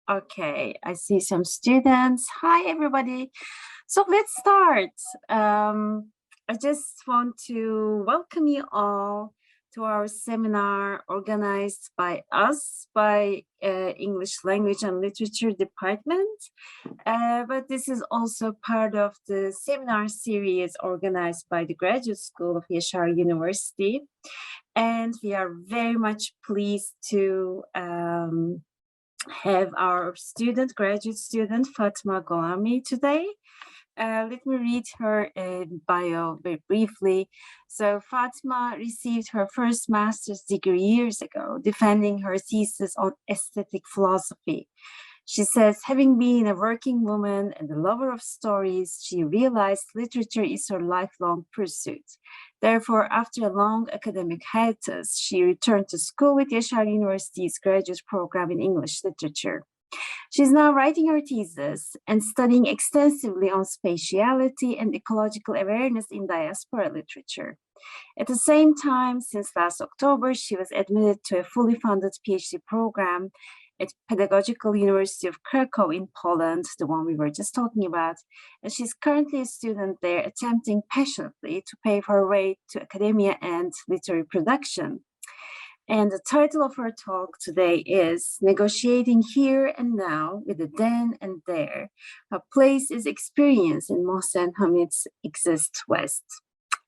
Okay, I see some students. Hi, everybody. So let's start. I just want to welcome you all to our seminar organized by us, by English Language and Literature Department. But this is also part of the seminar series organized by the Graduate School of Yaşar University. And we are very much pleased to have our graduate student, Fateme Gholami today. Let me read her bio very briefly. So Fatema received her first master's degree years ago, defending her thesis on aesthetic philosophy. She says, having been a working woman and a lover of stories, she realized literature is her lifelong pursuit. Therefore, after a long academic hiatus, she returned to school with Yaşar University's graduate program in English literature. She's now writing her thesis and studying extensively on spatiality and ecological awareness in diaspora literature. At the same time, since last October, she was admitted to a fully funded PhD program at Pedagogical University of Krakow in Poland, the one we were just talking about, and she's currently a student there attempting passionately to pave her way to academia and literary production. And the title of her talk today is Negotiating Here and Now with the Then and There, a place is experienced in Mohsen Hamid's Exist West.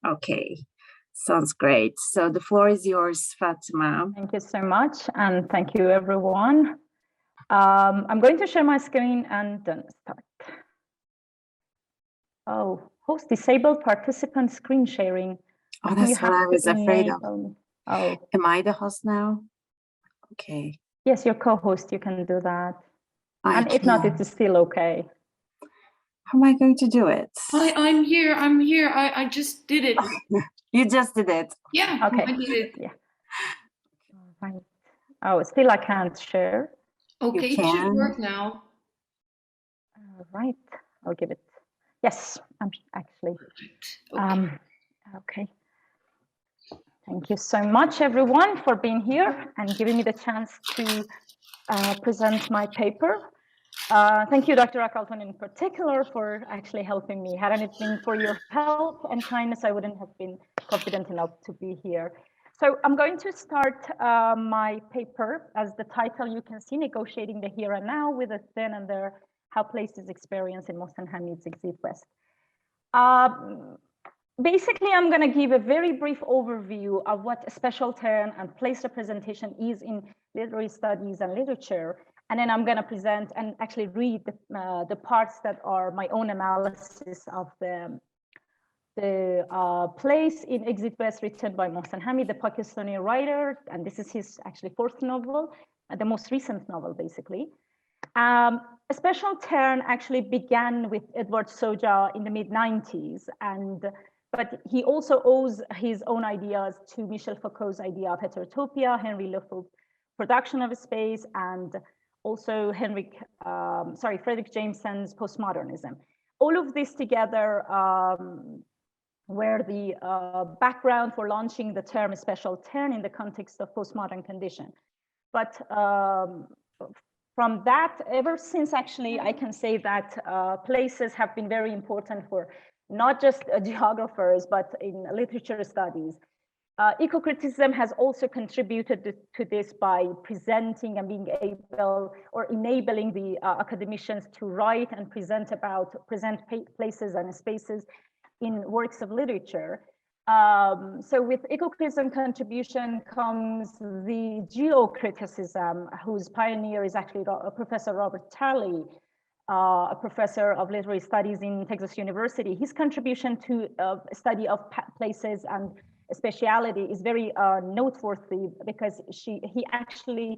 Okay, sounds great. So the floor is yours, Fatema. Thank you so much, and thank you, everyone. I'm going to share my screen and then start. Oh, host disabled participant screen sharing. Oh, that's what I was afraid of. Oh, am I the host now? Okay. Yes, your co-host, you can do that. And if not, it's still okay. How am I going to do it? I'm here. I just did it. You just did it. Yeah, okay. I did it. Yeah. Right. Oh, still I can't share. Okay, it should work now. Right, I'll give it. Yes, I'm actually. Okay. Okay. Thank you so much, everyone, for being here and giving me the chance to present my paper. Thank you, Dr. Akalton, in particular, for actually helping me. Hadn't it been for your help and kindness, I wouldn't have been confident enough to be here. So I'm going to start my paper. As the title you can see, Negotiating the Here and Now with the Then and There, How Places Experience in Mohsen Hamid's Exit West. Basically, I'm going to give a very brief overview of what a special term and place representation is in literary studies and literature. And then I'm going to present and actually read the parts that are my own analysis of the place in Exit West, written by Mohsen Hamid, the Pakistani writer. And this is his actually fourth novel, the most recent novel, basically. A special turn actually began with Edward Soja in the mid-90s, but he also owes his own ideas to Michel Foucault's idea of heterotopia, Henry Lefebvre's production of space, and also Frederick Jameson's postmodernism. All of this together were the background for launching the term special turn in the context of postmodern condition. But from that, ever since actually, I can say that places have been very important for not just geographers, but in literature studies. Eco-criticism has also contributed to this by presenting and being able or enabling the academicians to write and present places and spaces in works of literature. So with eco-criticism contribution comes the geocriticism, whose pioneer is actually Professor Robert Talley, a professor of literary studies in Texas University. His contribution to study of places and speciality is very noteworthy because he actually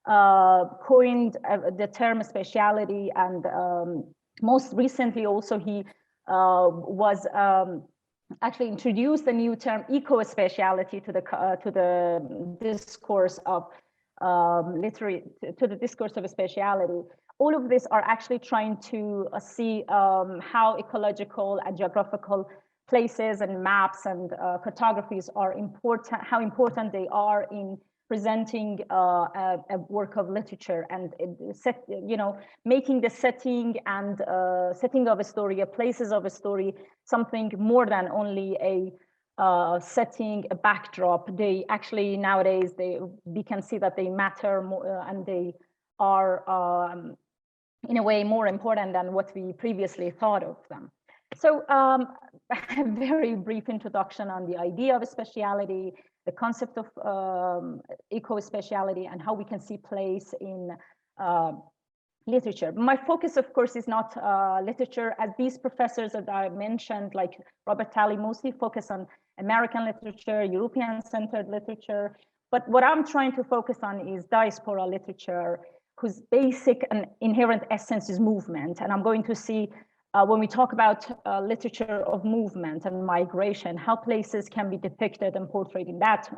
coined the term speciality, and most recently also he was actually introduced the new term eco-speciality to the discourse of the discourse of speciality. All of these are actually trying to see how ecological and geographical places and maps and cartographies are important, how important they are in presenting a work of literature and making the setting and setting of a story, a places of a story, something more than only a setting, a backdrop. They actually nowadays we can see that they matter more, and they are in a way more important than what we previously thought of them. So a very brief introduction on the idea of speciality, the concept of eco-speciality, and how we can see place in literature. My focus, of course, is not literature, as these professors that I mentioned, like Robert Talley, mostly focus on American literature, European-centered literature. But what I'm trying to focus on is diaspora literature, whose basic and inherent essence is movement. And I'm going to see when we talk about literature of movement and migration, how places can be depicted and portrayed in that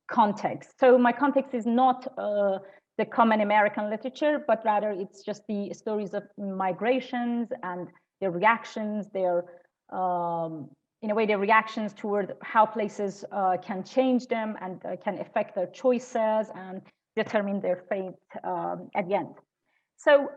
context. So my context is not the common American literature, but rather it's just the stories of migrations and their reactions, their, in a way, their reactions toward how places can change them and can affect their choices and determine their fate at the end. So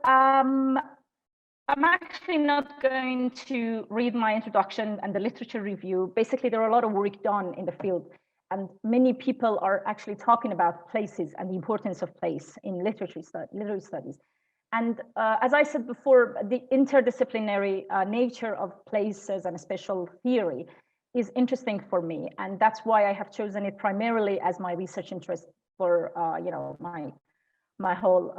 I'm actually not going to read my introduction and the literature review. Basically, there are a lot of work done in the field, and many people are actually talking about places and the importance of place in literary studies. And as I said before, the interdisciplinary nature of places and spatial theory is interesting for me, and that's why I have chosen it primarily as my research interest for my whole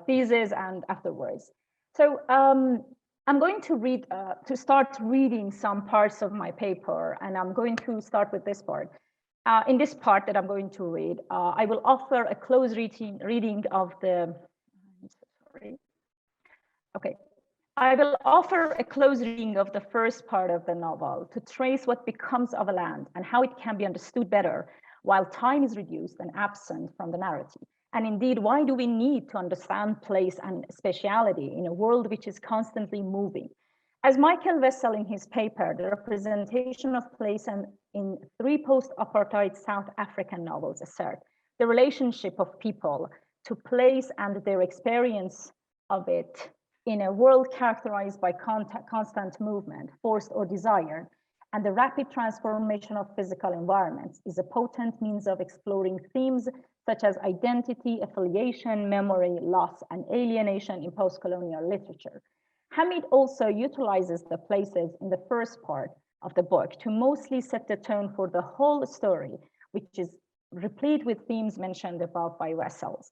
thesis and afterwards. So I'm going to start reading some parts of my paper, and I'm going to start with this part. In this part that I'm going to read, I will offer a close reading of the, I will offer a close reading of the first part of the novel to trace what becomes of a land and how it can be understood better while time is reduced and absent from the narrative. And indeed, why do we need to understand place and speciality in a world which is constantly moving? As Michael Wessel in his paper, The Representation of Place and in 3 post-apartheid South African novels assert, the relationship of people to place and their experience of it in a world characterized by constant movement, forced or desired, and the rapid transformation of physical environments is a potent means of exploring themes such as identity, affiliation, memory, loss, and alienation in post-colonial literature. Hamid also utilizes the places in the first part of the book to mostly set the tone for the whole story, which is replete with themes mentioned above by Wessels.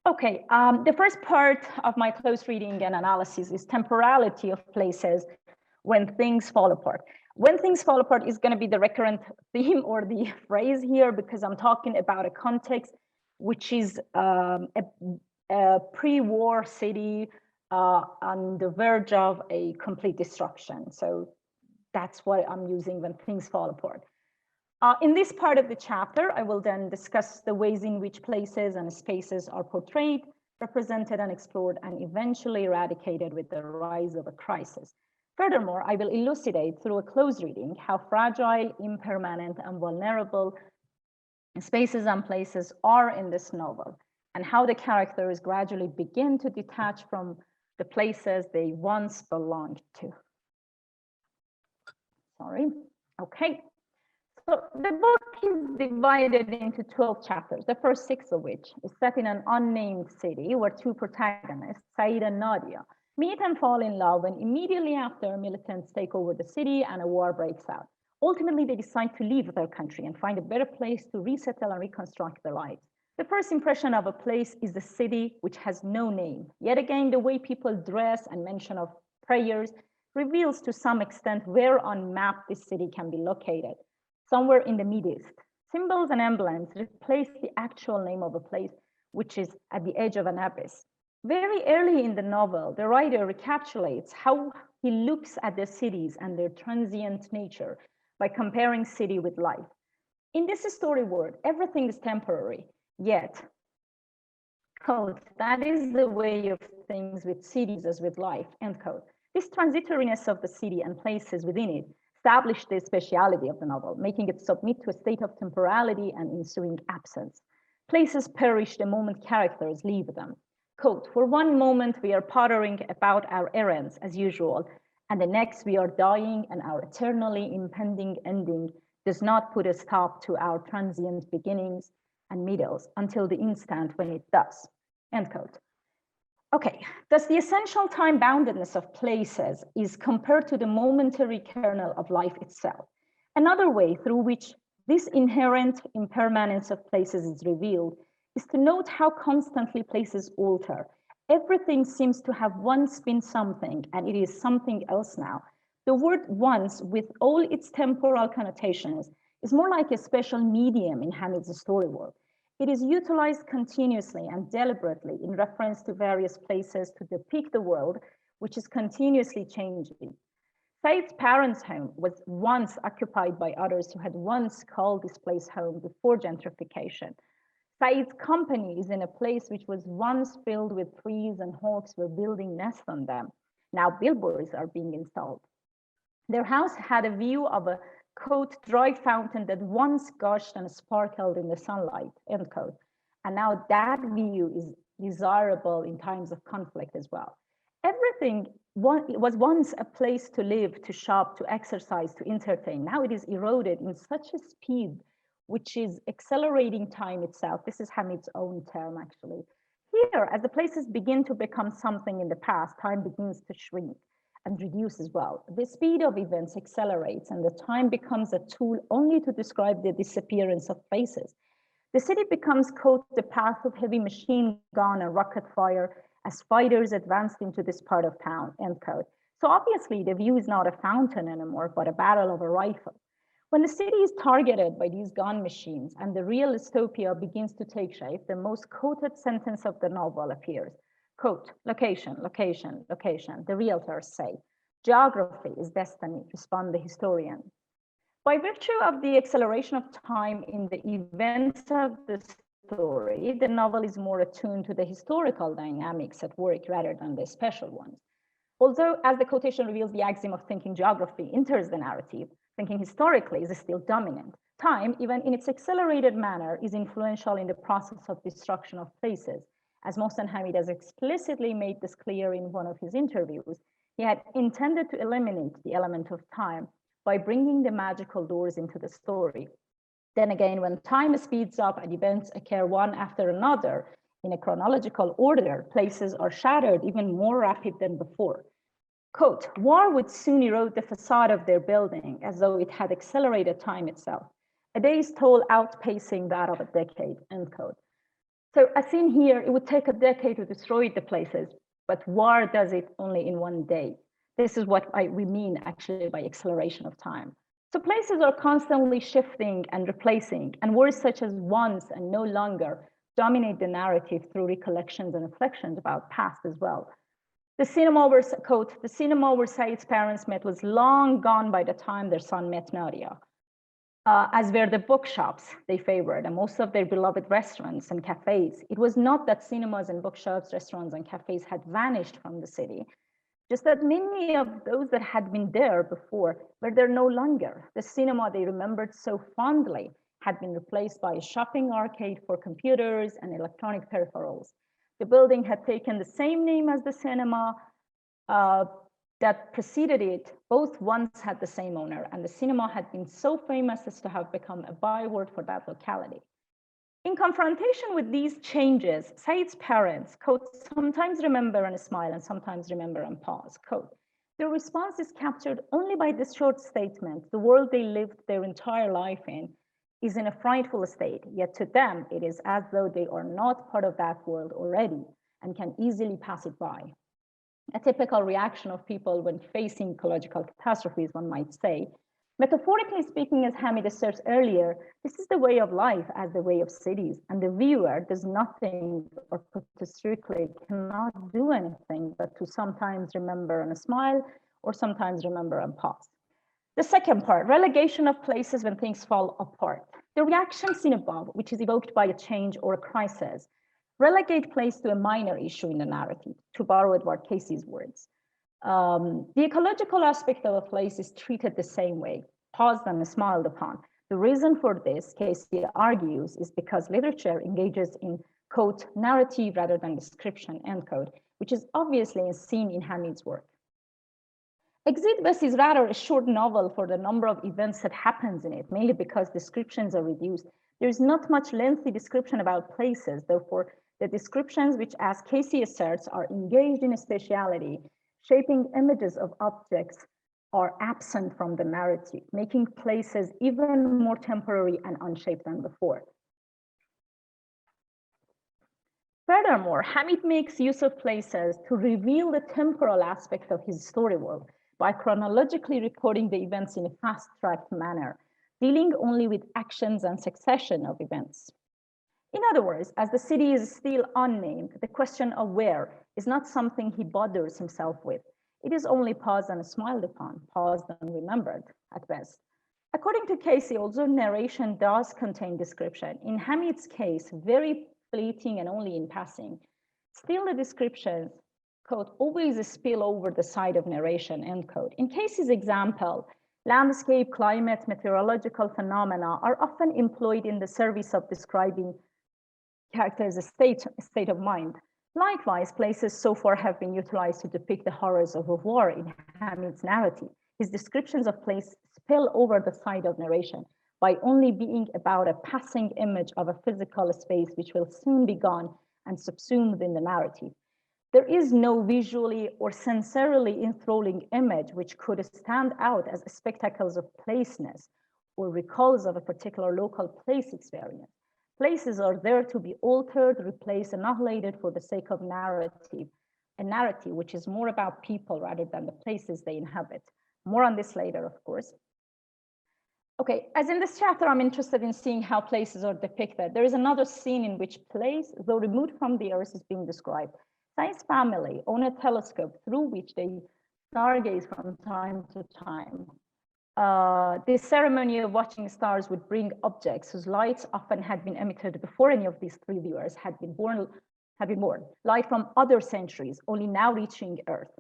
Okay, the first part of my close reading and analysis is temporality of places when things fall apart. When things fall apart is going to be the recurrent theme or the phrase here, because I'm talking about a context which is a pre-war city on the verge of a complete destruction. So that's what I'm using when things fall apart. In this part of the chapter, I will then discuss the ways in which places and spaces are portrayed, represented and explored, and eventually eradicated with the rise of a crisis. Furthermore, I will elucidate through a close reading how fragile, impermanent, and vulnerable spaces and places are in this novel, and how the characters gradually begin to detach from the places they once belonged to. Sorry. Okay. So the book is divided into 12 chapters, the first 6 of which is set in an unnamed city where 2 protagonists, Saeed and Nadia, meet and fall in love, and immediately after, militants take over the city and a war breaks out. Ultimately, they decide to leave their country and find a better place to resettle and reconstruct their lives. The first impression of a place is the city, which has no name. Yet again, the way people dress and mention of prayers reveals to some extent where on map this city can be located, somewhere in the Middle East. Symbols and emblems replace the actual name of a place, which is at the edge of an abyss. Very early in the novel, the writer recapitulates how he looks at the cities and their transient nature by comparing city with life. In this story world, everything is temporary, yet, quote, that is the way of things with cities as with life, end quote. This transitoriness of the city and places within it established the speciality of the novel, making it submit to a state of temporality and ensuing absence. Places perish the moment characters leave them. Quote, for one moment we are pottering about our errands as usual, and the next we are dying, and our eternally impending ending does not put a stop to our transient beginnings and middles until the instant when it does, end quote. Okay, thus the essential time boundedness of places is compared to the momentary kernel of life itself. Another way through which this inherent impermanence of places is revealed is to note how constantly places alter. Everything seems to have once been something, and it is something else now. The word once, with all its temporal connotations, is more like a special medium in Hamid's story work. It is utilized continuously and deliberately in reference to various places to depict the world, which is continuously changing. Said's parents' home was once occupied by others who had once called this place home before gentrification. Said's company is in a place which was once filled with trees and hawks were building nests on them. Now billboards are being installed. Their house had a view of a quote, dry fountain that once gushed and sparkled in the sunlight, end quote. And now that view is desirable in times of conflict as well. Everything was once a place to live, to shop, to exercise, to entertain. Now it is eroded in such a speed, which is accelerating time itself. This is Hamid's own term, actually. Here, as the places begin to become something in the past, time begins to shrink and reduce as well. The speed of events accelerates and the time becomes a tool only to describe the disappearance of places. The city becomes, quote, the path of heavy machine gun and rocket fire as fighters advanced into this part of town, end quote. So obviously the view is not a fountain anymore, but a barrel of a rifle. When the city is targeted by these gun machines and the real dystopia begins to take shape, the most quoted sentence of the novel appears. Quote, location, location, location, the realtors say. Geography is destiny, respond the historian. By virtue of the acceleration of time in the events of the story, the novel is more attuned to the historical dynamics at work rather than the special ones. Although, as the quotation reveals, the axiom of thinking geography enters the narrative, thinking historically is still dominant. Time, even in its accelerated manner, is influential in the process of destruction of places. As Mohsen Hamid has explicitly made this clear in one of his interviews, he had intended to eliminate the element of time by bringing the magical doors into the story. Then again, when time speeds up and events occur one after another in a chronological order, places are shattered even more rapid than before. Quote, war would soon erode the facade of their building as though it had accelerated time itself, a day's toll outpacing that of a decade, end quote. So as seen here, it would take a decade to destroy the places, but war does it only in one day. This is what we mean actually by acceleration of time. So places are constantly shifting and replacing, and words such as once and no longer dominate the narrative through recollections and reflections about past as well. The cinema where, quote, the cinema where Said's parents met was long gone by the time their son met Nadia. As were the bookshops they favored and most of their beloved restaurants and cafes. It was not that cinemas and bookshops, restaurants and cafes had vanished from the city, just that many of those that had been there before were there no longer. The cinema they remembered so fondly had been replaced by a shopping arcade for computers and electronic peripherals. The building had taken the same name as the cinema that preceded it. Both once had the same owner, and the cinema had been so famous as to have become a byword for that locality. In confrontation with these changes, Said's parents, quote, sometimes remember and smile and sometimes remember and pause, quote. Their response is captured only by this short statement: the world they lived their entire life in is in a frightful state, yet to them it is as though they are not part of that world already and can easily pass it by. A typical reaction of people when facing ecological catastrophes, one might say. Metaphorically speaking, as Hamid asserts earlier, this is the way of life as the way of cities, and the viewer does nothing, or put it strictly, cannot do anything but to sometimes remember and smile, or sometimes remember and pause. The second part, relegation of places when things fall apart. The reaction seen above, which is evoked by a change or a crisis, relegate place to a minor issue in the narrative, to borrow Edward Casey's words. The ecological aspect of a place is treated the same way, paused and smiled upon. The reason for this, Casey argues, is because literature engages in, quote, narrative rather than description, end quote, which is obviously seen in Hamid's work. Exit West is rather a short novel for the number of events that happens in it, mainly because descriptions are reduced. There's not much lengthy description about places, therefore, the descriptions, which as Casey asserts, are engaged in spatiality, shaping images of objects, are absent from the narrative, making places even more temporary and unshaped than before. Furthermore, Hamid makes use of places to reveal the temporal aspect of his story world by chronologically recording the events in a fast-tracked manner, dealing only with actions and succession of events. In other words, as the city is still unnamed, the question of where is not something he bothers himself with. It is only paused and smiled upon, paused and remembered at best. According to Casey, although narration does contain description, in Hamid's case, very fleeting and only in passing, still the descriptions, quote, always spill over the side of narration, end quote. In Casey's example, landscape, climate, meteorological phenomena are often employed in the service of describing characters' state of mind. Likewise, places so far have been utilized to depict the horrors of a war in Hamid's narrative. His descriptions of place spill over the side of narration by only being about a passing image of a physical space which will soon be gone and subsumed in the narrative. There is no visually or sensorily enthralling image which could stand out as spectacles of placeness or recalls of a particular local place experience. Places are there to be altered, replaced, annihilated for the sake of narrative, a narrative which is more about people rather than the places they inhabit. More on this later, of course. Okay, as in this chapter, I'm interested in seeing how places are depicted. There is another scene in which place, though removed from the earth, is being described. Said's family own a telescope through which they stargaze from time to time. This ceremony of watching stars would bring objects whose lights often had been emitted before any of these three viewers had been born, light from other centuries, only now reaching Earth.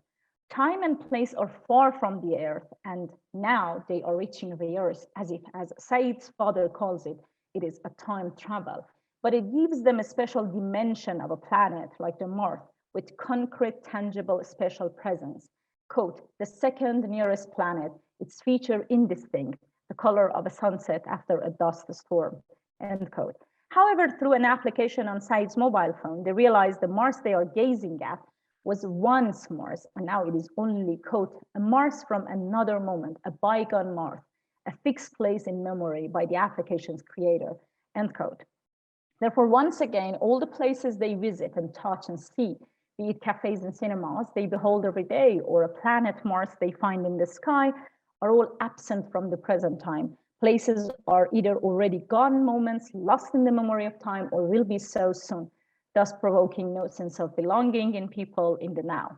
Time and place are far from the Earth, and now they are reaching the Earth, as if, as Said's father calls it, it is a time travel. But it gives them a special dimension of a planet like the Mars, with concrete, tangible, special presence. Quote, the second nearest planet, its feature indistinct, the color of a sunset after a dust storm, end quote. However, through an application on Said's mobile phone, they realized the Mars they are gazing at was once Mars, and now it is only, quote, a Mars from another moment, a bygone Mars, a fixed place in memory by the application's creator, end quote. Therefore, once again, all the places they visit and touch and see, be it cafes and cinemas they behold every day, or a planet Mars they find in the sky, are all absent from the present time. Places are either already gone moments, lost in the memory of time, or will be so soon, thus provoking no sense of belonging in people in the now.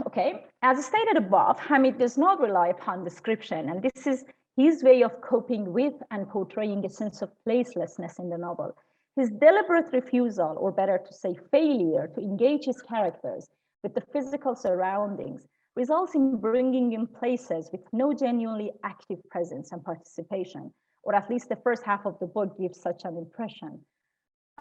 Okay, as stated above, Hamid does not rely upon description, and this is his way of coping with and portraying a sense of placelessness in the novel. His deliberate refusal, or better to say failure, to engage his characters with the physical surroundings results in bringing in places with no genuinely active presence and participation, or at least the first half of the book gives such an impression,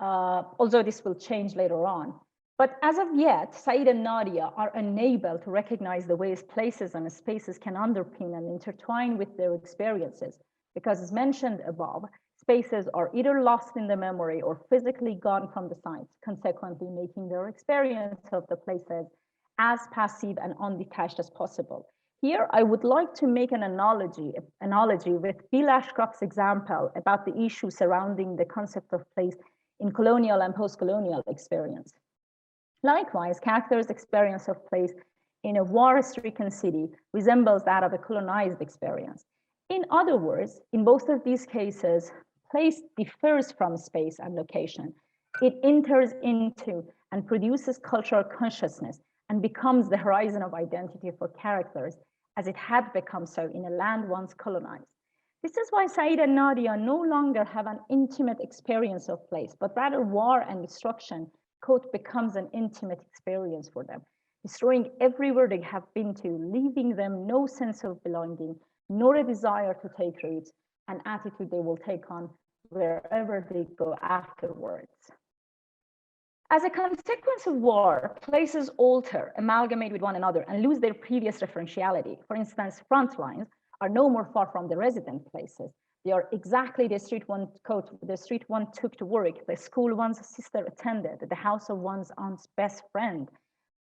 although this will change later on. But as of yet, Said and Nadia are unable to recognize the ways places and spaces can underpin and intertwine with their experiences, because as mentioned above, spaces are either lost in the memory or physically gone from the sight, consequently making their experience of the places as passive and undetached as possible. Here, I would like to make an analogy with Bill Ashcroft's example about the issue surrounding the concept of place in colonial and post-colonial experience. Likewise, characters' experience of place in a war-stricken city resembles that of a colonized experience. In other words, in both of these cases, place differs from space and location. It enters into and produces cultural consciousness and becomes the horizon of identity for characters, as it had become so in a land once colonized. This is why Said and Nadia no longer have an intimate experience of place, but rather war and destruction, quote, becomes an intimate experience for them. destroying everywhere they have been to, leaving them no sense of belonging, nor a desire to take root, an attitude they will take on wherever they go afterwards. As a consequence of war, places alter, amalgamate with one another, and lose their previous referentiality. For instance, front lines are no more far from the resident places. They are exactly the street one took to work, the school one's sister attended, the house of one's aunt's best friend,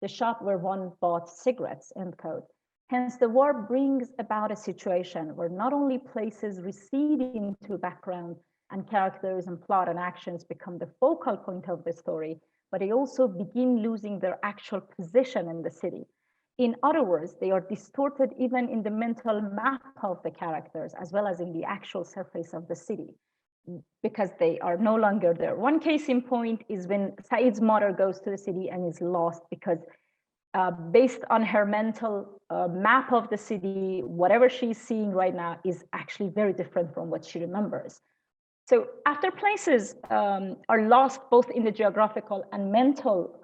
the shop where one bought cigarettes, end quote. Hence, the war brings about a situation where not only places recede into background and characters and plot and actions become the focal point of the story, but they also begin losing their actual position in the city. In other words, they are distorted even in the mental map of the characters, as well as in the actual surface of the city, because they are no longer there. One case in point is when Said's mother goes to the city and is lost because based on her mental map of the city, whatever she's seeing right now is actually very different from what she remembers. So after places are lost both in the geographical and mental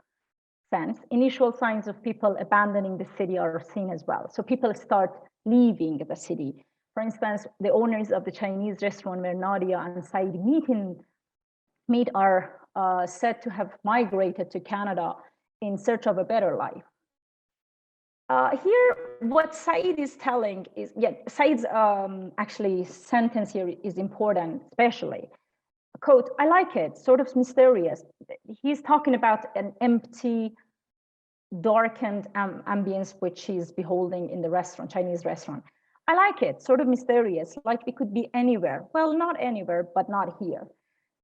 sense, initial signs of people abandoning the city are seen as well. So people start leaving the city. For instance, the owners of the Chinese restaurant where Nadia and Said meet are said to have migrated to Canada in search of a better life. Here, what Said is telling is, Said's actually sentence here is important, especially. Quote, I like it, sort of mysterious. He's talking about an empty, darkened ambience which he's beholding in the restaurant, Chinese restaurant. I like it, sort of mysterious, like we could be anywhere. Well, not anywhere, but not here,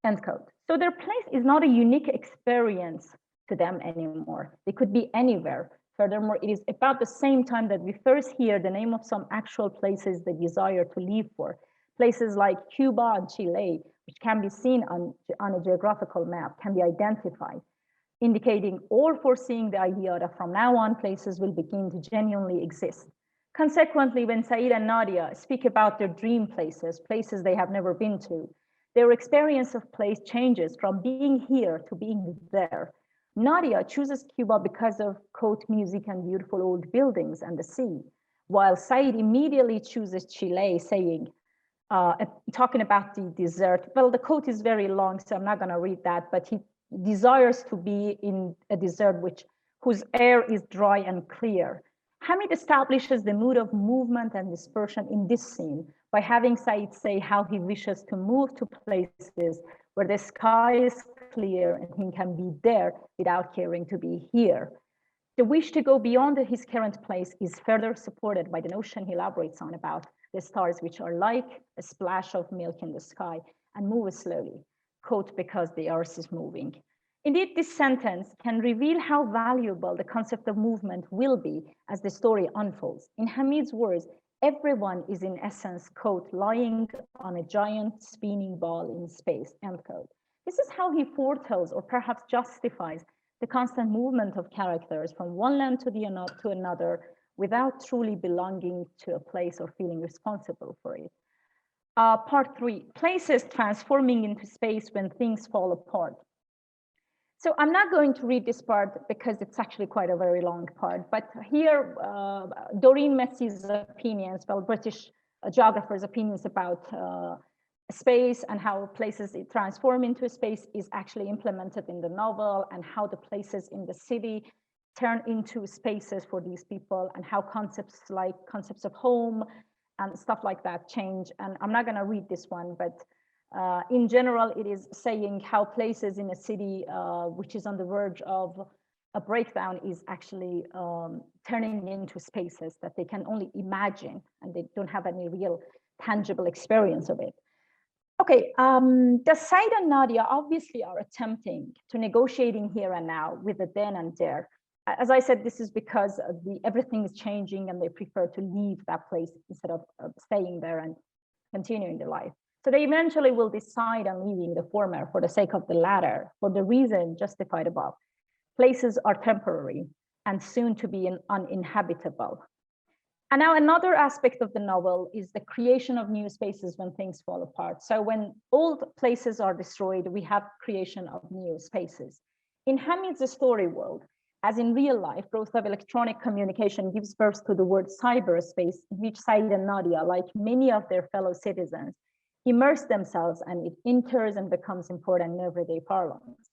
end quote. So their place is not a unique experience to them anymore. They could be anywhere. Furthermore, it is about the same time that we first hear the name of some actual places they desire to leave for. Places like Cuba and Chile, which can be seen on a geographical map, can be identified, indicating or foreseeing the idea that from now on, places will begin to genuinely exist. Consequently, when Said and Nadia speak about their dream places, places they have never been to, their experience of place changes from being here to being there. Nadia chooses Cuba because of, quote, music and beautiful old buildings and the sea, while Said immediately chooses Chile, saying, talking about the desert. Well, the quote is very long, so I'm not going to read that, but he desires to be in a desert whose air is dry and clear. Hamid establishes the mood of movement and dispersion in this scene by having Said say how he wishes to move to places where the sky is clear and he can be there without caring to be here. The wish to go beyond his current place is further supported by the notion he elaborates on about the stars, which are like a splash of milk in the sky and move slowly, quote, because the earth is moving. Indeed, this sentence can reveal how valuable the concept of movement will be as the story unfolds. In Hamid's words, everyone is in essence, quote, lying on a giant spinning ball in space, end quote. This is how he foretells or perhaps justifies the constant movement of characters from one land to another without truly belonging to a place or feeling responsible for it. Part 3, places transforming into space when things fall apart. So I'm not going to read this part because it's actually quite a very long part, but here Doreen Messie's opinions, well, British geographers' opinions about space and how places transform into a space is actually implemented in the novel, and how the places in the city turn into spaces for these people, and how concepts of home and stuff like that change. And I'm not going to read this one, but in general, it is saying how places in a city which is on the verge of a breakdown is actually turning into spaces that they can only imagine, and they don't have any real tangible experience of it. Okay, the Said and Nadia obviously are attempting to negotiating here and now with the then and there. As I said, this is because everything is changing and they prefer to leave that place instead of staying there and continuing their life. So they eventually will decide on leaving the former for the sake of the latter, for the reason justified above. Places are temporary and soon to be uninhabitable. And now another aspect of the novel is the creation of new spaces when things fall apart. So when old places are destroyed, we have creation of new spaces. In Hamid's story world, As in real life, growth of electronic communication gives birth to the word cyberspace, in which Said and Nadia, like many of their fellow citizens, immerse themselves, and it enters and becomes important in everyday parlance.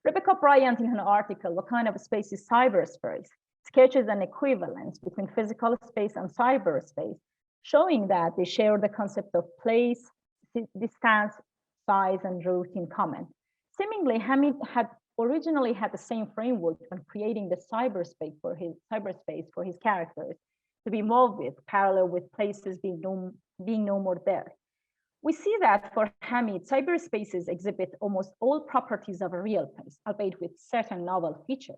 Rebecca Bryant, in her article, What Kind of a Space is Cyberspace?, sketches an equivalence between physical space and cyberspace, showing that they share the concept of place, distance, size, and route in common. Seemingly, Hamid had originally had the same framework when creating the cyberspace for his characters to be involved with, parallel with places being no more there. We see that for Hamid, cyberspaces exhibit almost all properties of a real place, albeit with certain novel features.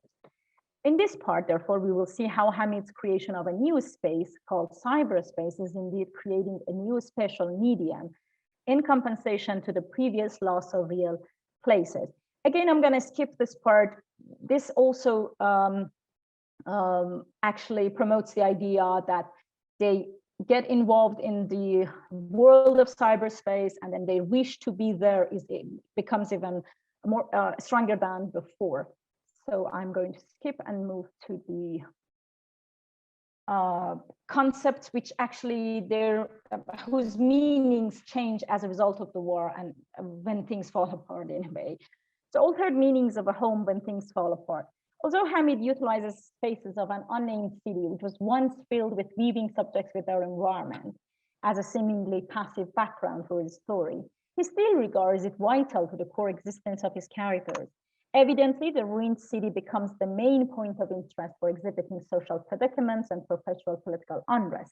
In this part, therefore, we will see how Hamid's creation of a new space called cyberspace is indeed creating a new spatial medium in compensation to the previous loss of real places. Again, I'm going to skip this part. This also actually promotes the idea that they get involved in the world of cyberspace, and then they wish to be there. It becomes even more stronger than before. So I'm going to skip and move to the concepts which actually whose meanings change as a result of the war and when things fall apart in a way. So altered meanings of a home when things fall apart. Although Hamid utilizes spaces of an unnamed city, which was once filled with weaving subjects with our environment as a seemingly passive background for his story, he still regards it vital to the core existence of his characters. Evidently, the ruined city becomes the main point of interest for exhibiting social predicaments and perpetual political unrest.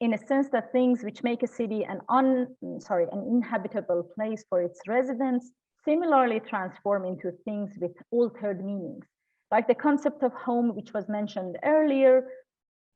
In a sense, the things which make a city an inhabitable place for its residents similarly transform into things with altered meanings. Like the concept of home, which was mentioned earlier,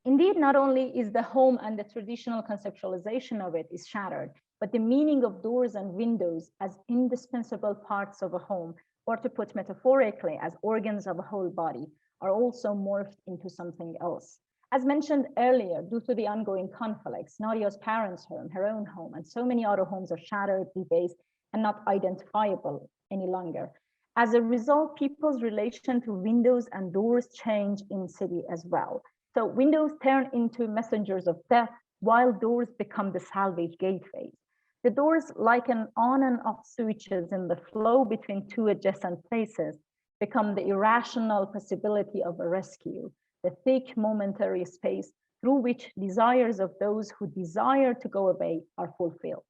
indeed, not only is the home and the traditional conceptualization of it is shattered, but the meaning of doors and windows as indispensable parts of a home, or to put metaphorically, as organs of a whole body, are also morphed into something else. As mentioned earlier, due to the ongoing conflicts, Nadia's parents' home, her own home, and so many other homes are shattered, debased, and not identifiable any longer. As a result, people's relation to windows and doors change in city as well. So windows turn into messengers of death, while doors become the salvage gateways. The doors, like an on and off switches in the flow between two adjacent places, become the irrational possibility of a rescue, the thick momentary space through which desires of those who desire to go away are fulfilled.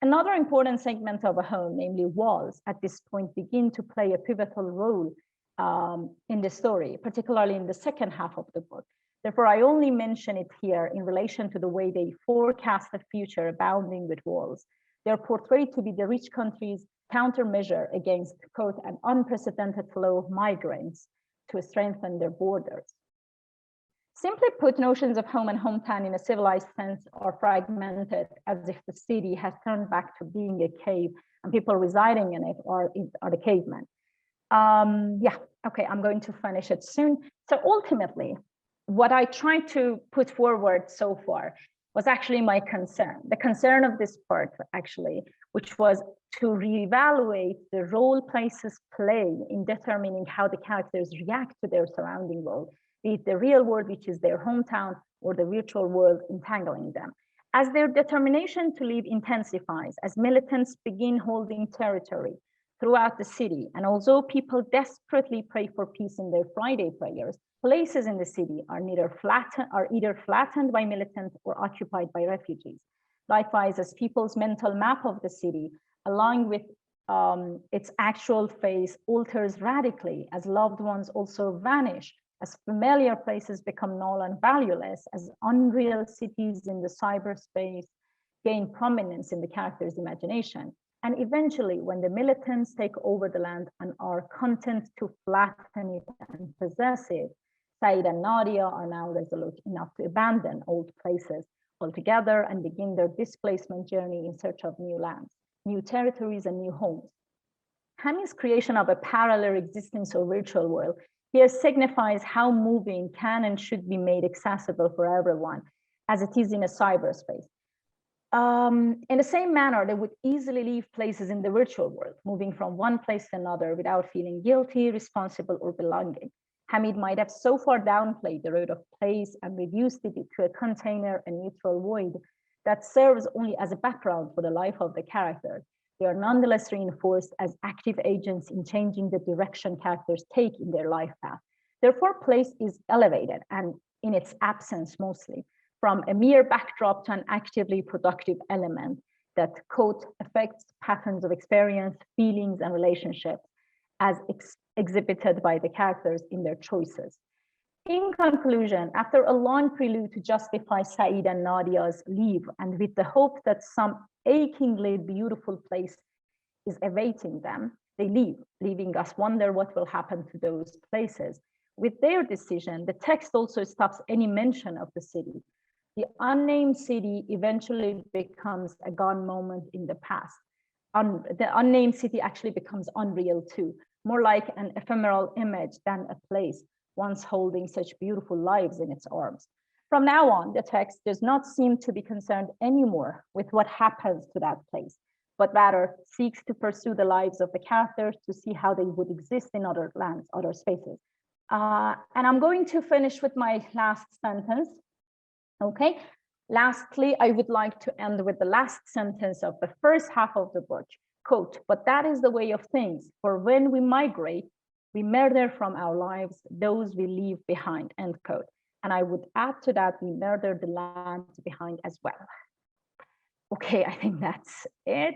Another important segment of a home, namely walls, at this point begin to play a pivotal role in the story, particularly in the second half of the book. Therefore, I only mention it here in relation to the way they forecast a future abounding with walls. They are portrayed to be the rich country's countermeasure against, quote, an unprecedented flow of migrants to strengthen their borders. Simply put, notions of home and hometown in a civilized sense are fragmented, as if the city has turned back to being a cave and people residing in it are the cavemen. Yeah, okay, I'm going to finish it soon. So ultimately, what I tried to put forward so far was actually my concern, the concern of this part actually, which was to reevaluate the role places play in determining how the characters react to their surrounding world, be it the real world, which is their hometown, or the virtual world entangling them. As their determination to live intensifies, as militants begin holding territory throughout the city, and although people desperately pray for peace in their Friday prayers, places in the city are either flattened by militants or occupied by refugees. Likewise, as people's mental map of the city, along with its actual face, alters radically, as loved ones also vanish, as familiar places become null and valueless, as unreal cities in the cyberspace gain prominence in the character's imagination. And eventually, when the militants take over the land and are content to flatten it and possess it, Said and Nadia are now resolute enough to abandon old places altogether and begin their displacement journey in search of new lands, new territories, and new homes. Hamid's creation of a parallel existence or virtual world here signifies how moving can and should be made accessible for everyone, as it is in a cyberspace. In the same manner, they would easily leave places in the virtual world, moving from one place to another without feeling guilty, responsible, or belonging. Hamid might have so far downplayed the role of place and reduced it to a container, a neutral void that serves only as a background for the life of the character. They are nonetheless reinforced as active agents in changing the direction characters take in their life path. Therefore, place is elevated, and in its absence mostly, from a mere backdrop to an actively productive element that, quote, affects patterns of experience, feelings, and relationships as exhibited by the characters in their choices. In conclusion, after a long prelude to justify Saeed and Nadia's leave, and with the hope that some achingly beautiful place is awaiting them, they leave, leaving us wonder what will happen to those places. With their decision, the text also stops any mention of the city. The unnamed city eventually becomes a gone moment in the past. The unnamed city actually becomes unreal too, more like an ephemeral image than a place once holding such beautiful lives in its arms. From now on, the text does not seem to be concerned anymore with what happens to that place, but rather seeks to pursue the lives of the characters to see how they would exist in other lands, other spaces. And I'm going to finish with my last sentence. Okay. Lastly, I would like to end with the last sentence of the first half of the book. Quote, "But that is the way of things, for when we migrate, we murder from our lives those we leave behind," end quote. And I would add to that, we murder the land behind as well. Okay, I think that's it.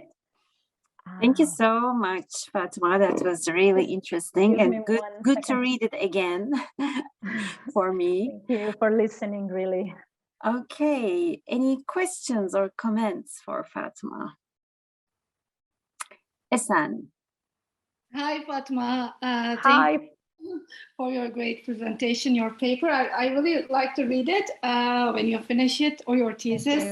Thank you so much, Fatema. That was really interesting and good to read it again for me. Thank you for listening, really. Okay, any questions or comments for Fatema? Esen. Hi, Fatema. Hi. Thank you for your great presentation, your paper. I really like to read it when you finish it, or your thesis.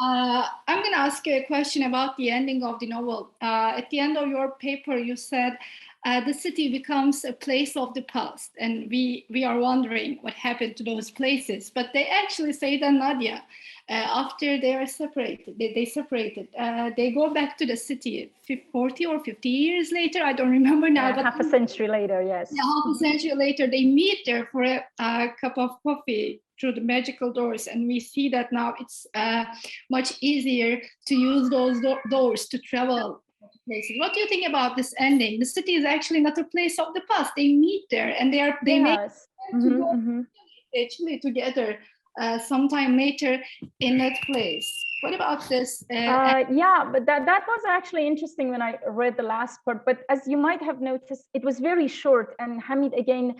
I'm going to ask you a question about the ending of the novel. At the end of your paper, you said the city becomes a place of the past, and we are wondering what happened to those places. But they actually say that Nadia, after they are separated, they separated, they go back to the city 40 or 50 years later. I don't remember now. Yeah, but half a century later, yes. Yeah, half a century later, they meet there for a cup of coffee through the magical doors, and we see that now it's much easier to use those doors to travel places. What do you think about this ending? The city is actually not a place of the past. They meet there, and they make actually together sometime later in that place. What about this? Yeah, but that was actually interesting when I read the last part. But as you might have noticed, it was very short, and Hamid again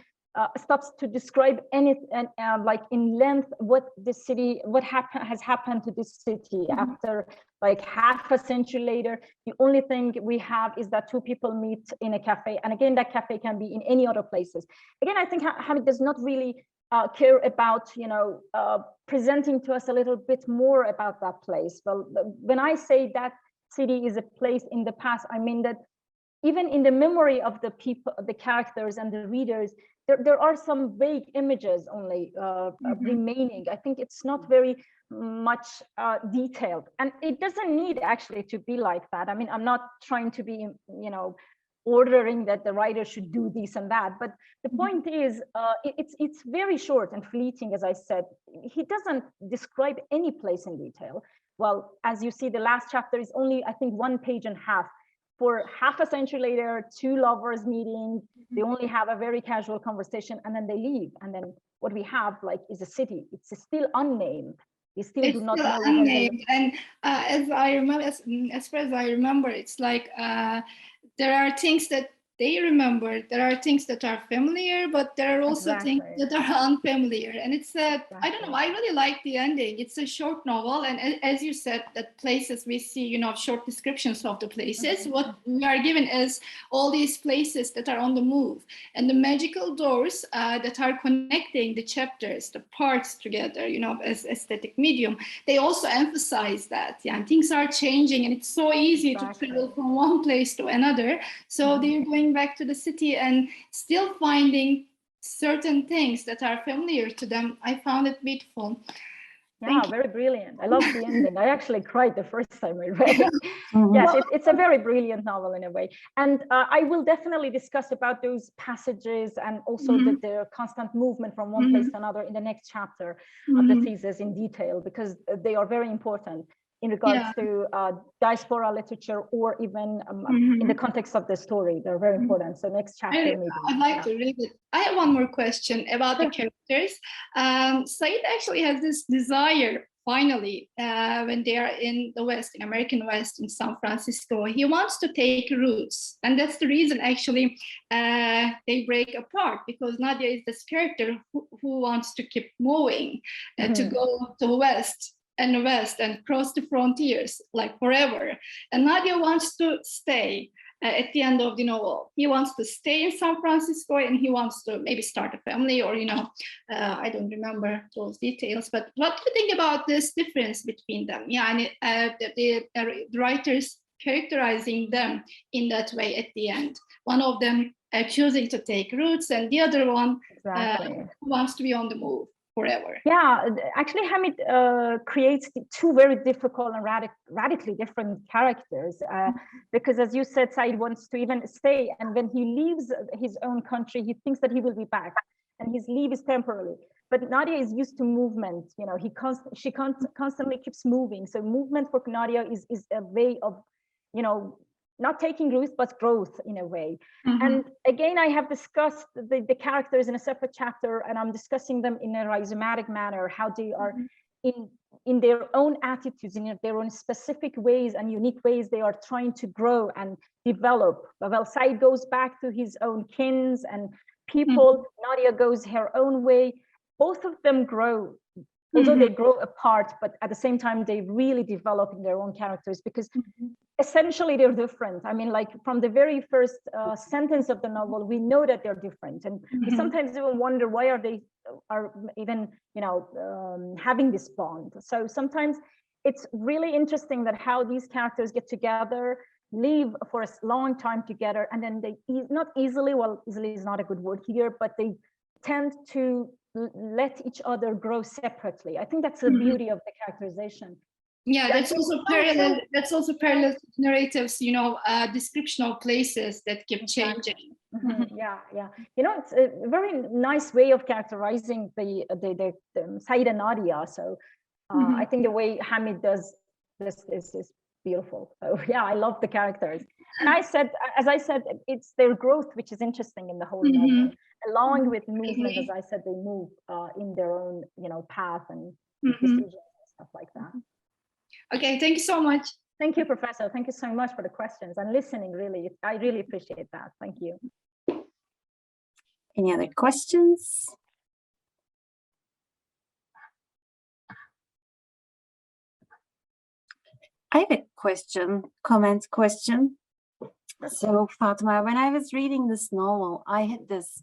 stops to describe anything like in length what the city, what has happened to this city after like half a century later. The only thing we have is that two people meet in a cafe, and again that cafe can be in any other places. Again, I think Hamid does not really care about, you know, presenting to us a little bit more about that place. Well, when I say that city is a place in the past, I mean that even in the memory of the people, the characters and the readers, there are some vague images only remaining. I think it's not very much detailed, and it doesn't need actually to be like that. I mean, I'm not trying to be, you know, ordering that the writer should do this and that, but the point is it's very short and fleeting. As I said, he doesn't describe any place in detail. Well, as you see, the last chapter is only, I think, 1.5 pages. For half a century later, two lovers meeting, they only have a very casual conversation, and then they leave. And then what we have like is a city. It's still unnamed. We still do not know. Unnamed. And as I remember, as far as I remember, it's like there are things that they remember. There are things that are familiar, but there are also things that are unfamiliar. And it's I don't know, I really like the ending. It's a short novel, and as you said, that places we see, you know, short descriptions of the places. What we are given is all these places that are on the move, and the magical doors that are connecting the chapters, the parts together, you know, as aesthetic medium. They also emphasize that, yeah, things are changing, and it's so easy to travel from one place to another. So they're going back to the city and still finding certain things that are familiar to them. I found it beautiful. Yeah, very brilliant. I love the ending. I actually cried the first time I read it. Mhm. Yes, it's a very brilliant novel in a way. And I will definitely discuss about those passages and also the constant movement from one place to another in the next chapter of the thesis in detail, because they are very important in regards to diaspora literature, or even in the context of the story. They're very important. So next chapter, maybe. I'd like to read it. I have one more question about the characters. Said actually has this desire, finally, when they are in the West, in American West, in San Francisco, he wants to take roots. And that's the reason actually they break apart, because Nadia is this character who wants to keep moving, to go to the West and cross the frontiers like forever. And Nadia wants to stay at the end of the novel. He wants to stay in San Francisco, and he wants to maybe start a family, or, I don't remember those details. But what do you think about this difference between them? Yeah, and the writers characterizing them in that way at the end. One of them choosing to take roots, and the other one wants to be on the move forever. Yeah, actually Hamid creates two very difficult and radically different characters, because, as you said, Said wants to even stay, and when he leaves his own country, he thinks that he will be back, and his leave is temporary. But Nadia is used to movement. She constantly keeps moving. So movement for Nadia is a way of, not taking roots, but growth in a way. And again, I have discussed the characters in a separate chapter, and I'm discussing them in a rhizomatic manner, how they are in their own attitudes, in their own specific ways and unique ways, they are trying to grow and develop. Well, Said goes back to his own kins and people. Nadia goes her own way. Both of them grow, although they grow apart, but at the same time, they really develop in their own characters, because essentially they're different. I mean, like from the very first sentence of the novel, we know that they're different. And we sometimes even wonder, why are they even, having this bond? So sometimes it's really interesting that how these characters get together, live for a long time together, and then they not easily, well, easily is not a good word here, but they tend to let each other grow separately. I think that's the beauty of the characterization. Yeah, that's also parallel. That's also parallel to narratives, description of places that keep changing. Yeah. It's a very nice way of characterizing the Said and Nadia. So I think the way Hamid does this is beautiful. So yeah, I love the characters. And as I said, it's their growth which is interesting in the whole novel. Along with movement, as I said, they move in their own, path and decisions and stuff like that. Okay, thank you so much. Thank you, Professor. Thank you so much for the questions and listening. Really, I really appreciate that. Thank you. Any other questions? I have a comment question. So, Fatema, when I was reading this novel, I had this,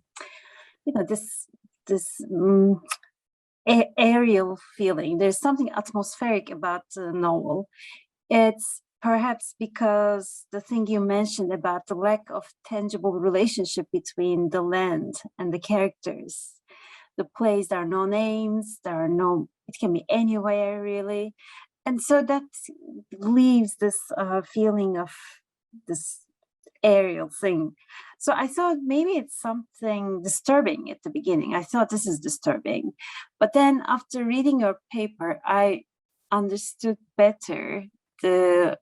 aerial feeling. There's something atmospheric about the novel. It's perhaps because the thing you mentioned about the lack of tangible relationship between the land and the characters. The place, there are no names, it can be anywhere really. And so that leaves this feeling of this aerial thing. So I thought maybe it's something disturbing at the beginning. I thought this is disturbing. But then after reading your paper, I understood better the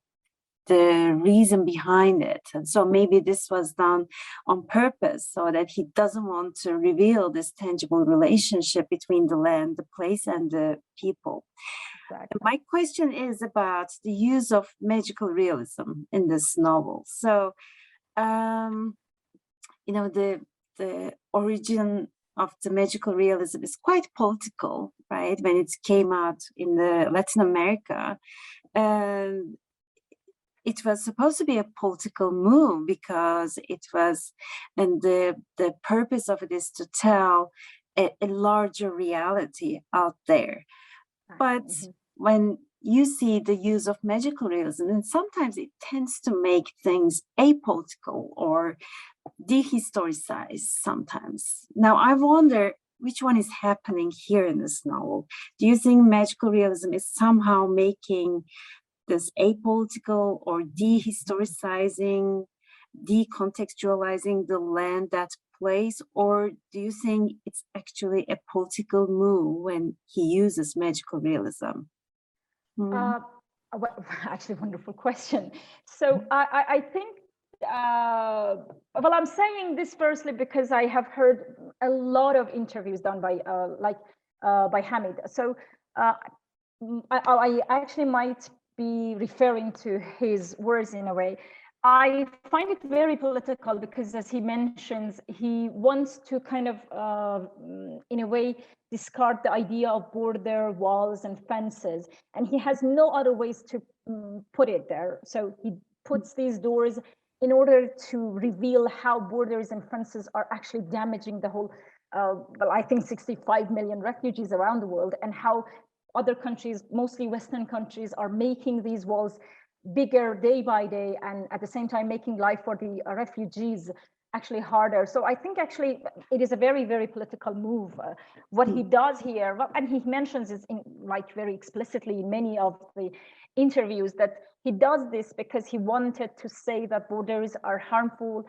reason behind it. And so maybe this was done on purpose, so that he doesn't want to reveal this tangible relationship between the land, the place, and the people. Exactly. My question is about the use of magical realism in this novel. So, the origin of the magical realism is quite political, right? When it came out in the Latin America, it was supposed to be a political move, because it was, and the purpose of it is to tell a larger reality out there. But when you see the use of magical realism, and sometimes it tends to make things apolitical or dehistoricized sometimes. Now, I wonder which one is happening here in this novel? Do you think magical realism is somehow making this apolitical or dehistoricizing, decontextualizing the land, that place, or do you think it's actually a political move when he uses magical realism? Well, actually, wonderful question. So I think, well, I'm saying this firstly because I have heard a lot of interviews done by by Hamid. So I actually might be referring to his words in a way. I find it very political because, as he mentions, he wants to kind of, in a way, discard the idea of border walls and fences, and he has no other ways to put it there. So he puts these doors in order to reveal how borders and fences are actually damaging the whole, well, I think 65 million refugees around the world, and how other countries, mostly Western countries, are making these walls bigger day by day, and at the same time making life for the refugees actually harder. So I think actually it is a very, very political move. What he does here, and he mentions this in like very explicitly in many of the interviews, that he does this because he wanted to say that borders are harmful.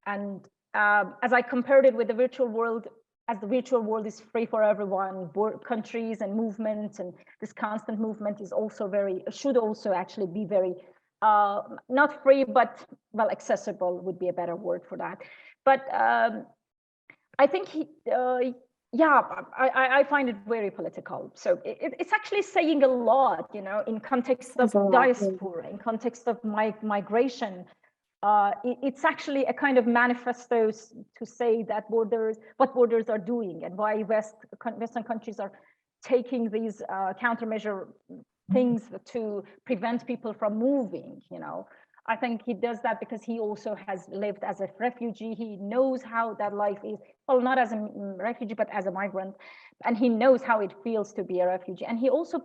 And as I compared it with the virtual world, as the virtual world is free for everyone, countries and movements, and this constant movement is also should also actually be very, not free, but well, accessible would be a better word for that. But I think yeah, I find it very political. So it's actually saying a lot, you know, in context of diaspora, in context of migration. It's actually a kind of manifesto to say that what borders are doing, and why Western countries are taking these countermeasure things to prevent people from moving, you know. I think he does that because he also has lived as a refugee. He knows how that life is, well, not as a refugee, but as a migrant. And he knows how it feels to be a refugee. And he also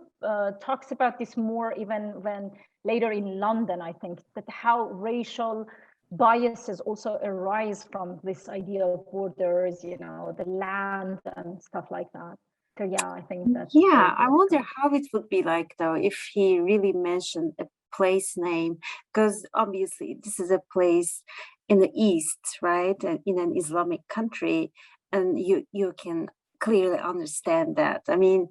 talks about this more even when later in London, I think, that how racial biases also arise from this idea of borders, you know, the land and stuff like that. So yeah, I think that's... Yeah, I wonder how it would be like, though, if he really mentioned a place name, because obviously this is a place in the East, right, in an Islamic country, and you can clearly understand that. I mean,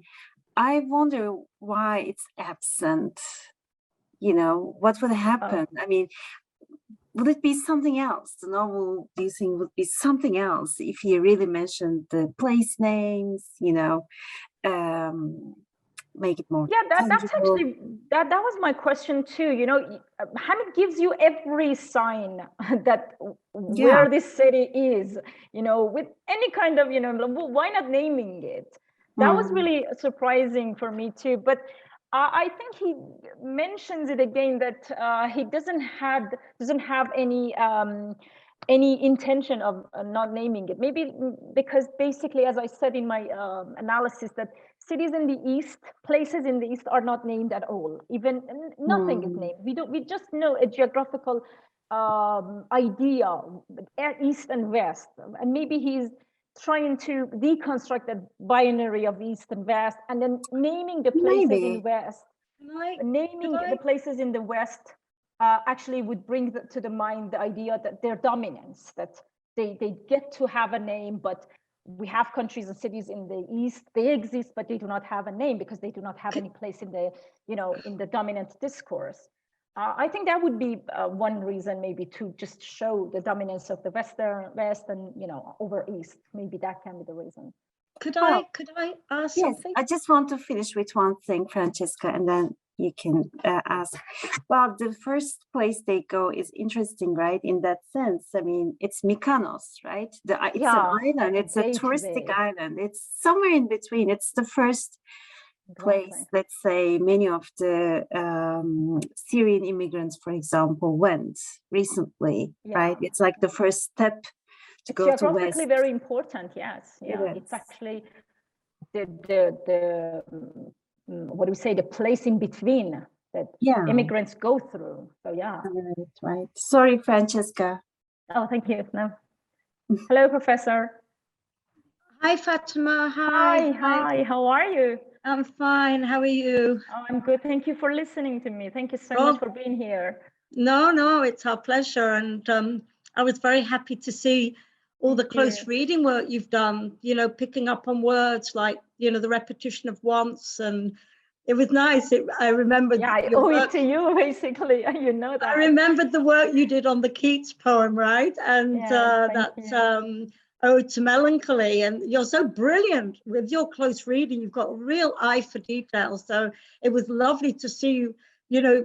I wonder why it's absent, you know, what would happen? I mean, would it be something else? The novel, do you think, would be something else if he really mentioned the place names, you know, make it more that's actually that was my question too. You know, Hamid gives you every sign that where this city is, you know, with any kind of, you know, why not naming it? That was really surprising for me too. But I think he mentions it again that he doesn't have any intention of not naming it. Maybe because basically, as I said in my analysis, that cities in the East, places in the East are not named at all. Even nothing is named. We just know a geographical idea, East and West, and maybe he's trying to deconstruct the binary of East and West, and then naming the places in West. Naming the places in the West actually would bring to the mind the idea that their dominance, that they get to have a name, but we have countries and cities in the East, they exist, but they do not have a name because they do not have any place in the, you know, in the dominant discourse. I think that would be one reason, maybe, to just show the dominance of the West and, you know, over East. Maybe that can be the reason. Could I ask something? I just want to finish with one thing, Francesca, and then you can ask. Well, the first place they go is interesting, right? In that sense, I mean, it's Mykonos, right? It's an island. It's a touristic island. It's somewhere in between. It's the first place, let's say, many of the Syrian immigrants, for example, went recently, right? It's like the first step to go to West. It's very important, yes. Yeah, it's actually the what do we say, the place in between that immigrants go through. So yeah. Right. Sorry, Francesca. Oh, thank you. No. Hello, Professor. Hi, Fatema. Hi, how are you? I'm fine. How are you? Oh, I'm good. Thank you for listening to me. Thank you so much for being here. No, it's our pleasure. And I was very happy to see all the close reading work you've done, you know, picking up on words like, you know, the repetition of wants, and it was nice. I remember. Yeah, I owe it to you, basically. You know that. I remembered the work you did on the Keats poem, right? And Ode to Melancholy. And you're so brilliant with your close reading. You've got a real eye for detail. So it was lovely to see you.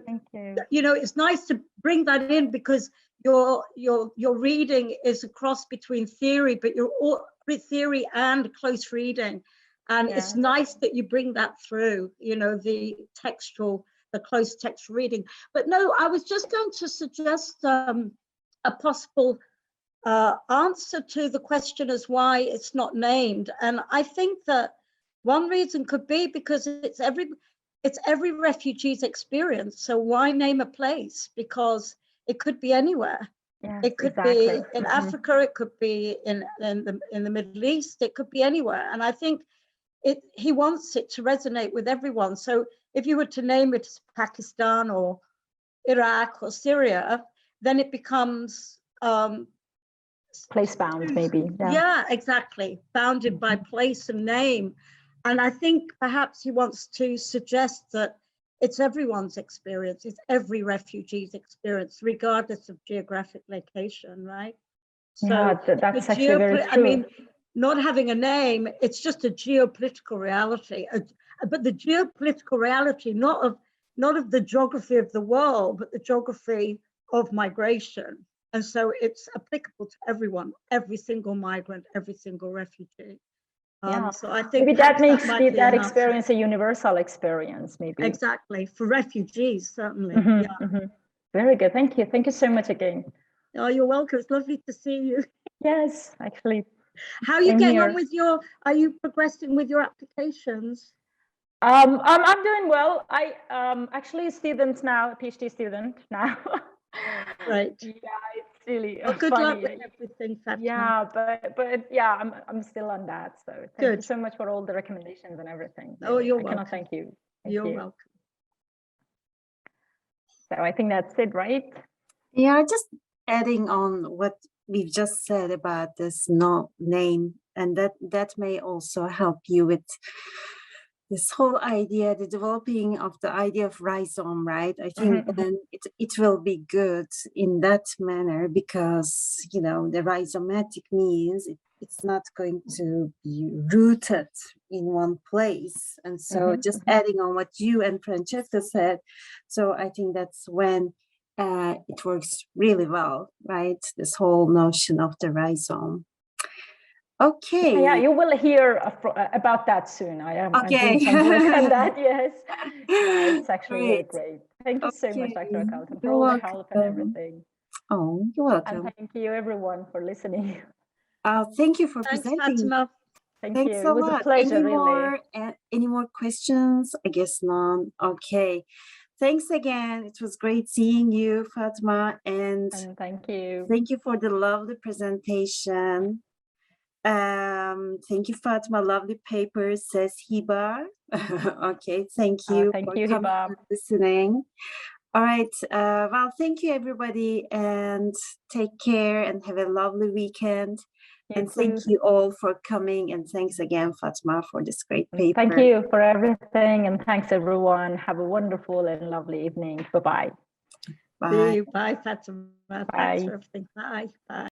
Thank you. You know, it's nice to bring that in because your reading is a cross between theory, but you're all theory and close reading. And it's nice that you bring that through, you know, the close text reading. But no, I was just going to suggest a possible answer to the question as why it's not named. And I think that one reason could be because it's every refugee's experience. So why name a place? Because it could be anywhere. Yes, it could be in Africa, it could be in the Middle East, it could be anywhere. And I think he wants it to resonate with everyone. So if you were to name it Pakistan or Iraq or Syria, then it becomes place bound, maybe. Yeah, exactly. Bounded by place and name. And I think perhaps he wants to suggest that it's everyone's experience, it's every refugee's experience, regardless of geographic location, right? So that's actually very true. I mean, not having a name, it's just a geopolitical reality. But the geopolitical reality, not of the geography of the world, but the geography of migration. And so it's applicable to everyone, every single migrant, every single refugee. So I think maybe that makes that enough. experience a universal experience, maybe. Exactly, for refugees, certainly. Very good. Thank you. Thank you so much again. Oh, you're welcome. It's lovely to see you. Yes, actually. How are you getting on with are you progressing with your applications? I'm doing well. I actually a student now, a PhD student now. Right. Yeah, it's really good funny. luck with everything, Fatema. Yeah, but yeah, I'm still on that. So thank you so much for all the recommendations and everything. Oh, you're welcome. I cannot thank you. You're welcome. So I think that's it, right? Yeah, just adding on what we've just said about this no name, and that may also help you with this whole idea, the developing of the idea of rhizome, right? I think then it will be good in that manner because, you know, the rhizomatic means it's not going to be rooted in one place. And so just adding on what you and Francesca said, so I think that's when it works really well, right? This whole notion of the rhizome. Okay. Yeah, you will hear about that soon. I'm doing some work on that. Yes, it's actually really great. Thank you so much, Dr. Kalten, for all the help and everything. Oh, you're welcome. And thank you, everyone, for listening. Thank you for presenting. Thanks you. It was a pleasure, really. Any more questions? I guess none. Okay. Thanks again. It was great seeing you, Fatema, and thank you. Thank you for the lovely presentation. Thank you, Fatema. Lovely paper, says Hiba. Okay, thank you. Thank you, Hiba. For listening. All right. Well, thank you, everybody, and take care and have a lovely weekend. Thank you all for coming. And thanks again, Fatema, for this great paper. Thank you for everything. And thanks, everyone. Have a wonderful and lovely evening. Bye-bye. Bye. Bye, Fatema. Bye. Thanks for everything. Bye. Bye.